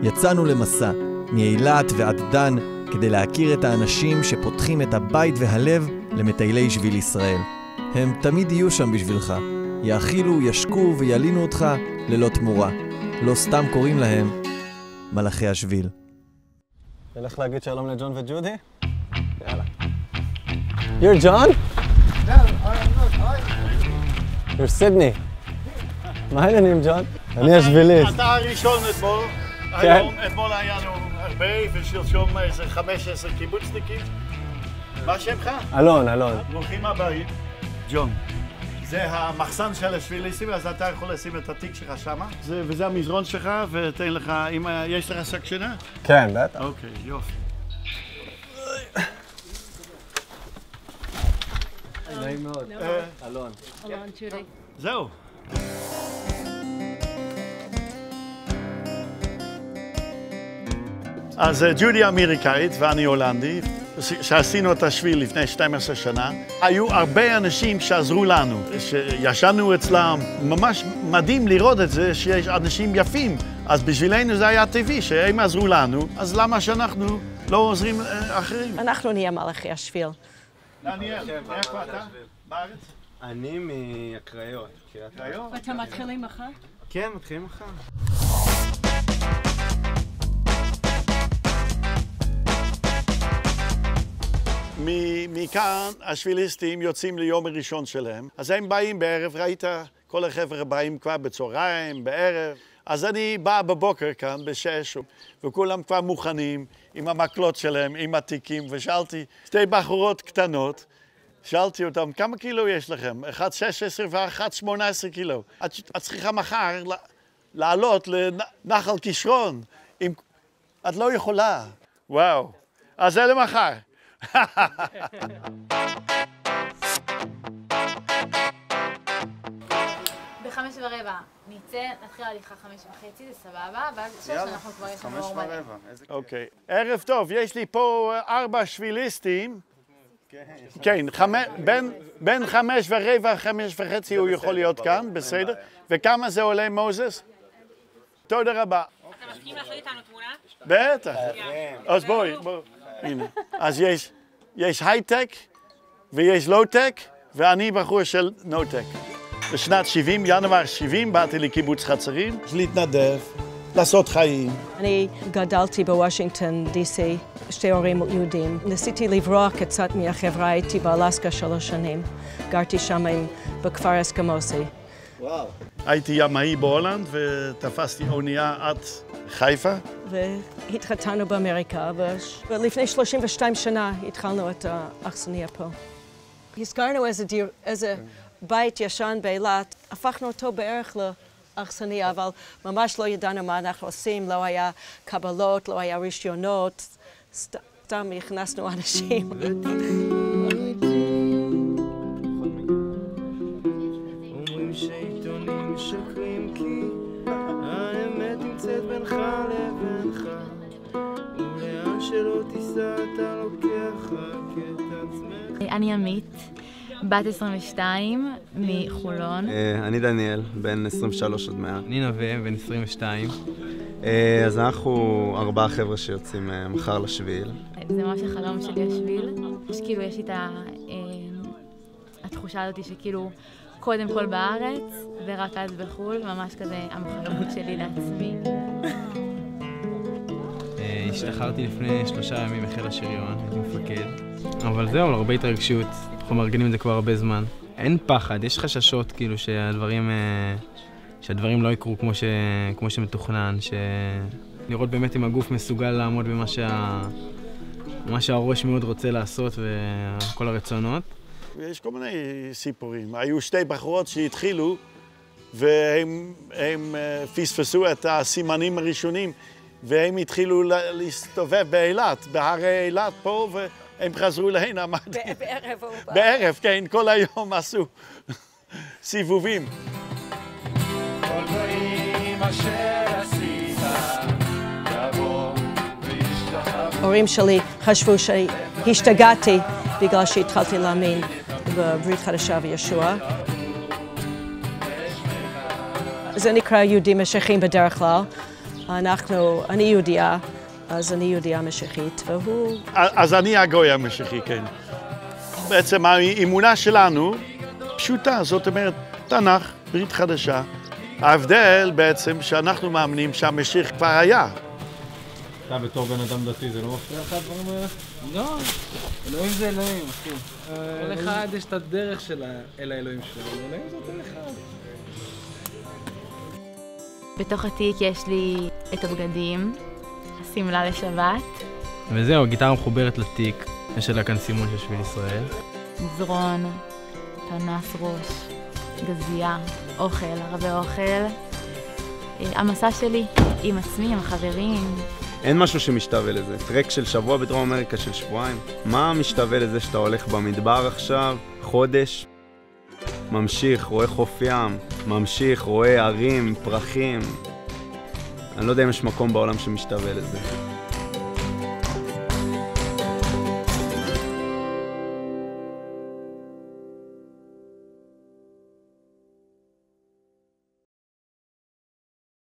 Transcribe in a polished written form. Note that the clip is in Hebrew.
יצאנו למסע, מאילת ועד דן, כדי להכיר את האנשים שפותחים את הבית והלב למטיילי שביל ישראל. הם תמיד יהיו שם בשבילך. יאכילו, ישקו וילינו אותך ללא תמורה. לא סתם קוראים להם מלאכי השביל. נלך להגיד שלום לג'ון וג'ודי? יאללה. You're John? No, I'm not. You're Sydney. מה העניינים, ג'ון? אני השביליסט. אתה הראשון אתמול. היום, אתמול היה לנו הרבה, ושלשום איזה 15 קיבוצניקים. מה שמך? אלון. ברוכים הבאים. ג'ון. זה המחסן של השביליסטים, אז אתה יכול לשים את התיק שלך שמה. וזה המזרון שלך, ותן לך, יש לך שק שינה? כן, בטח. אוקיי, יופי. נעים מאוד. אלון. אלון, ג'ודי. זהו. אז ג'ודי אמריקאית ואני הולנדי, שעשינו את השביל לפני 12 שנה. היו הרבה אנשים שעזרו לנו, שישנו אצלם. ממש מדהים לראות את זה שיש אנשים יפים. אז בשבילנו זה היה טבעי שהם עזרו לנו, אז למה שאנחנו לא עוזרים אחרים? אנחנו נהיה מלאכי השביל. דניאל, איפה אתה? בארץ? אני מהקריות. קריות? ואתם מתחילים מחר? כן, מתחילים מחר. מכאן השביליסטים יוצאים ליום הראשון שלהם, אז הם באים בערב, ראית? כל החבר'ה באים כבר בצהריים, בערב. אז אני בא בבוקר כאן, ב6, וכולם כבר מוכנים עם המקלות שלהם, עם התיקים, ושאלתי שתי בחורות קטנות, שאלתי אותם, כמה קילו יש לכם? אחת 16 ואחת 18 קילו. את צריכה מחר לעלות לנחל כישרון. את לא יכולה. וואו. אז זה למחר. ב5:15 נצא, נתחיל הליכה 5:30, זה סבבה, ואז 6 אנחנו כבר יש לנו אור מלא. אוקיי. ערב טוב, יש לי פה 4 שביליסטים. כן, בין 5:15, 5:30 הוא יכול להיות כאן, בסדר? וכמה זה עולה, מוזס? תודה רבה. אתה מסכים לעשות איתנו תמונה? בטח. אז בואי. הנה. אז יש הייטק ויש לואו-טק, ואני בחור של נו-טק. בשנת 70, ינואר 70, באתי לקיבוץ חצרים, להתנדב, לעשות חיים. אני גדלתי בוושינגטון, די.סי, שתי הורים יהודים. ניסיתי לברוח קצת מהחברה, הייתי באלסקה 3 שנים. גרתי שם בכפר אסקמוסי. וואו. הייתי ימאי בהולנד ותפסתי אונייה עד חיפה. והתחתנו באמריקה, ולפני 32 שנה התחלנו את האכסניה פה. הזכרנו איזה בית ישן באילת, הפכנו אותו בערך לאכסניה, אבל ממש לא ידענו מה אנחנו עושים, לא היה קבלות, לא היה רישיונות, סתם הכנסנו אנשים. אומרים שעיתונים משקרים כי האמת נמצאת בינך לבינך, ולאן שלא תיסע אתה לוקח רק את עצמך. אני עמית, בת 22, מחולון. אני דניאל, בן 23 עד 100. אני נווה, בן 22. אז אנחנו 4 חבר'ה שיוצאים מחר לשביל. זה ממש החלום שלי השביל. כאילו יש לי את התחושה הזאת שכאילו קודם כל בארץ ורק אז בחול, ממש כזה המחויבות שלי לעצמי. השתחררתי לפני 3 ימים החל השריון, הייתי מפקד. אבל זהו, הרבה התרגשות, אנחנו מארגנים את זה כבר הרבה זמן. אין פחד, יש חששות כאילו שהדברים לא יקרו כמו שמתוכנן, לראות באמת אם הגוף מסוגל לעמוד במה שהראש מאוד רוצה לעשות וכל הרצונות. ויש כל מיני סיפורים. היו 2 בחורות שהתחילו והם פספסו את הסימנים הראשונים והם התחילו להסתובב באילת, בהרי אילת פה, והם חזרו להנה. בערב. בערב, כן, כל היום עשו סיבובים. ההורים שלי חשבו שהשתגעתי בגלל שהתחלתי להאמין בברית חדשה וישוע. זה נקרא יהודים משיחיים בדרך כלל, אני יהודייה, אז אני יהודייה משיחית, והוא... אז אני הגוי המשיחי, כן. בעצם האמונה שלנו פשוטה, זאת אומרת, תנ"ך, ברית חדשה. ההבדל בעצם שאנחנו מאמינים שהמשיח כבר היה. אתה בתור בן אדם דתי, זה לא מפריע לך הדברים האלה? לא, אלוהים זה אלוהים, אחי. כל אחד יש את הדרך שלה אל האלוהים שלו, אלוהים זה אותו אחד. בתוך התיק יש לי את הבגדים, השמלה לשבת. וזהו, הגיטרה מחוברת לתיק, יש עליה כאן סימון של שביל ישראל. מזרון, פנס ראש, גזייה, אוכל, הרבה אוכל. המסע שלי עם עצמי, עם החברים. אין משהו שמשתווה לזה. טרק של שבוע בדרום אמריקה של שבועיים. מה משתווה לזה שאתה הולך במדבר עכשיו, חודש? ממשיך, רואה חוף ים, ממשיך, רואה ערים, פרחים. אני לא יודע אם יש מקום בעולם שמשתווה לזה.